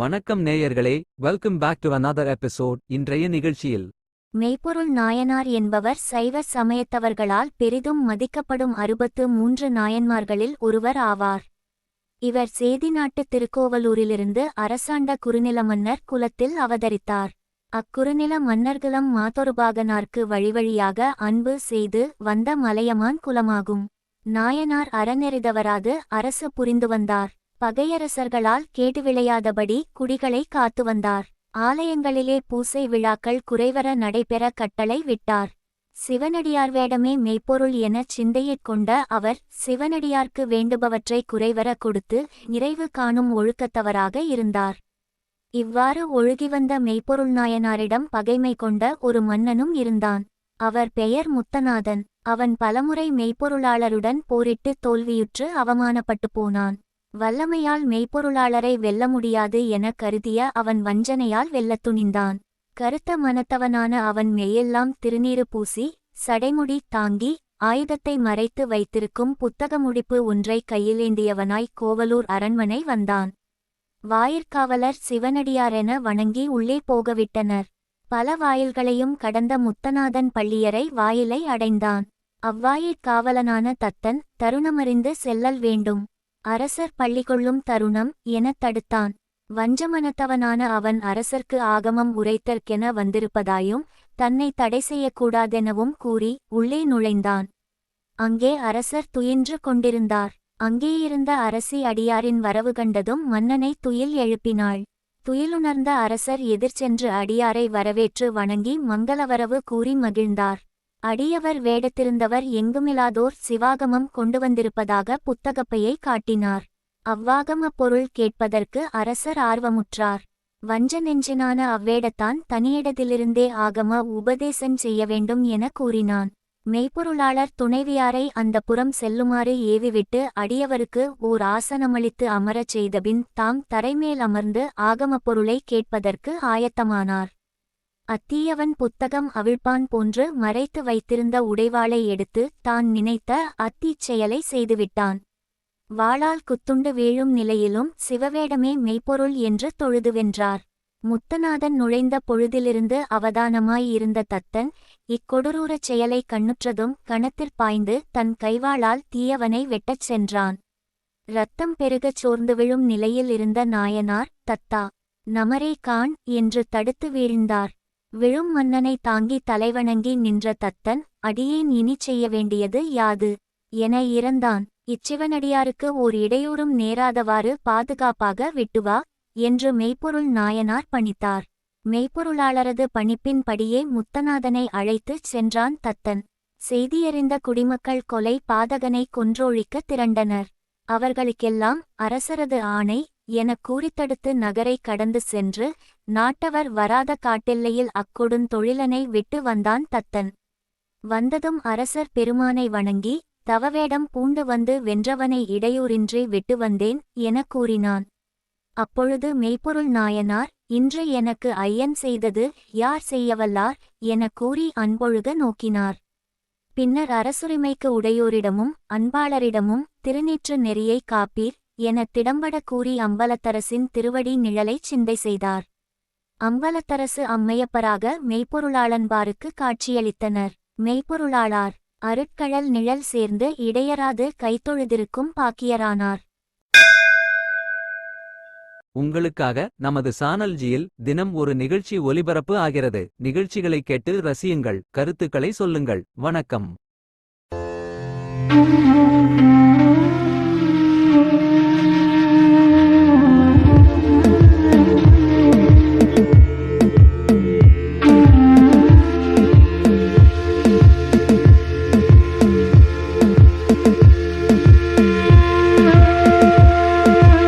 வணக்கம் நேயர்களே, welcome back to another episode. இன்றைய நிகழ்ச்சியில் மெய்ப்பொருள் நாயனார் என்பவர் சைவ சமயத்தவர்களால் பெரிதும் மதிக்கப்படும் 63 நாயன்மார்களில் ஒருவர் ஆவார். இவர் சேதிநாட்டு திருக்கோவலூரிலிருந்து அரசாண்ட குறுநில மன்னர் குலத்தில் அவதரித்தார். அக்குறுநில மன்னர்குலம் மாதொருபாகனார்க்கு வழிவழியாக அன்பு செய்து வந்த மலையமான் குலமாகும். நாயனார் அறநெறிதவராது அரசு புரிந்து வந்தார். பகையரசர்களால் கேடு விளையாதபடி குடிகளை காத்து வந்தார். ஆலயங்களிலே பூசை விழாக்கள் குறைவர நடைபெற கட்டளை விட்டார். சிவனடியார் வேடமே மெய்ப்பொருள் எனச் சிந்தையிற்கொண்ட அவர் சிவனடியார்க்கு வேண்டுபவற்றை குறைவர கொடுத்து நிறைவு காணும் ஒழுக்கத்தவராக இருந்தார். இவ்வாறு ஒழுகிவந்த மெய்ப்பொருள் நாயனாரிடம் பகைமை கொண்ட ஒரு மன்னனும் இருந்தான். அவர் பெயர் முத்தநாதன். அவன் பலமுறை மெய்ப்பொருளாளருடன் போரிட்டு தோல்வியுற்று அவமானப்பட்டு போனான். வல்லமையால் மெய்ப்பொருளாளரை வெல்ல முடியாது எனக் கருதிய அவன் வஞ்சனையால் வெல்லத் துணிந்தான். கருத்த மனத்தவனான அவன் மெய்யெல்லாம் திருநீறு பூசி சடைமுடி தாங்கி ஆயுதத்தை மறைத்து வைத்திருக்கும் புத்தக முடிப்பு ஒன்றை கையிலேந்தியவனாய் கோவலூர் அரண்மனை வந்தான். வாயிற்காவலர் சிவனடியாரென வணங்கி உள்ளே போகவிட்டனர். பல வாயில்களையும் கடந்த முத்தநாதன் பள்ளியறை வாயிலை அடைந்தான். அவ்வாயிற்காவலனான தத்தன் தருணமறிந்து செல்லல் வேண்டும், அரசர் பள்ளி கொள்ளும் தருணம் எனத் தடுத்தான். வஞ்சமனத்தவனான அவன் அரசர்க்கு ஆகமம் உரைத்தற்கென வந்திருப்பதாயும் தன்னை தடை செய்யக்கூடாதெனவும் கூறி உள்ளே நுழைந்தான். அங்கே அரசர் துயின்று கொண்டிருந்தார். அங்கேயிருந்த அரசி அடியாரின் வரவு கண்டதும் மன்னனை துயில் எழுப்பினாள். துயிலுணர்ந்த அரசர் எதிர்சென்று அடியாரை வரவேற்று வணங்கி மங்களவரவு கூறி மகிழ்ந்தார். அடியவர் வேடத்திருந்தவர் எங்குமில்லாதோர் சிவாகமம் கொண்டு வந்திருப்பதாக புத்தகப்பையை காட்டினார். அவ்வாகம பொருள் கேட்பதற்கு அரசர் ஆர்வமுற்றார். வஞ்ச நெஞ்சினான அவ்வேடத்தான் தனியிடத்திலிருந்தே ஆகம உபதேசம் செய்ய வேண்டும் என கூறினான். மெய்ப்பொருளாளர் துணைவியாரை அந்த புறம் செல்லுமாறு ஏவிவிட்டு அடியவருக்கு ஓர் ஆசனமளித்து அமரச் செய்தபின் தாம் தரைமேல் அமர்ந்து ஆகமப் பொருளை கேட்பதற்கு ஆயத்தமானார். அத்தீயவன் புத்தகம் அவிழ்ப்பான் போன்று மறைத்து வைத்திருந்த உடைவாளை எடுத்து தான் நினைத்த அத்தீச் செயலை செய்துவிட்டான். வாளால் குத்துண்டு வீழும் நிலையிலும் சிவவேடமே மெய்ப்பொருள் என்று தொழுது வென்றார். முத்தநாதன் நுழைந்த பொழுதிலிருந்து அவதானமாய் இருந்த தத்தன் இக்கொடூரச் செயலை கண்ணுற்றதும் கணத்திற் பாய்ந்து தன் கைவாளால் தீயவனை வெட்டச் சென்றான். இரத்தம் பெருகச் சோர்ந்து விழும் நிலையில் இருந்த நாயனார் தத்தா, நமரே காண் என்று தடுத்து வீழ்ந்தார். விழும் மன்னனை தாங்கி தலைவணங்கி நின்ற தத்தன் அடியேன் இனி செய்ய வேண்டியது யாது என இறந்தான். இச்சிவனடியாருக்கு ஓர் இடையூறும் நேராதவாறு பாதுகாப்பாக விட்டுவா என்று மெய்ப்பொருள் நாயனார் பணித்தார். மெய்ப்பொருளாளரது பணிப்பின் படியே முத்தநாதனை அழைத்துச் சென்றான் தத்தன். செய்தியறிந்த குடிமக்கள் கொலை பாதகனை கொன்றொழிக்க திரண்டனர். அவர்களுக்கெல்லாம் அரசரது ஆணை எனக் கூறித்தடுத்து நகரை கடந்து சென்று நாட்டவர் வராத காட்டெல்லையில் அக்கொடுந்தொழிலனை விட்டு வந்தான் தத்தன். வந்ததும் அரசர் பெருமானை வணங்கி தவவேடம் பூண்டு வந்து வென்றவனை இடையூறின்றி விட்டு வந்தேன் எனக் கூறினான். அப்பொழுது மெய்ப்பொருள் நாயனார் இன்று எனக்கு ஐயன் செய்தது யார் செய்யவல்லார் எனக் கூறி அன்பொழுக நோக்கினார். பின்னர் அரசுரிமைக்கு உடையோரிடமும் அன்பாளரிடமும் திருநீற்று நெறியை காப்பீர் என திடம்பட கூறி அம்பலத்தரசின் திருவடி நிழலைச் சிந்தை செய்தார். அம்பலத்தரசு அம்மையப்பராக மெய்ப்பொருளாளன்பாருக்கு காட்சியளித்தனர். மெய்ப்பொருளாளார் அருட்கழல் நிழல் சேர்ந்து இடையராது கைத்தொழுதிருக்கும் பாக்கியரானார். உங்களுக்காக நமது சானல்ஜியில் தினம் ஒரு நிகழ்ச்சி ஒலிபரப்பு ஆகிறது. நிகழ்ச்சிகளை கேட்டு ரசியுங்கள், கருத்துக்களை சொல்லுங்கள். வணக்கம்.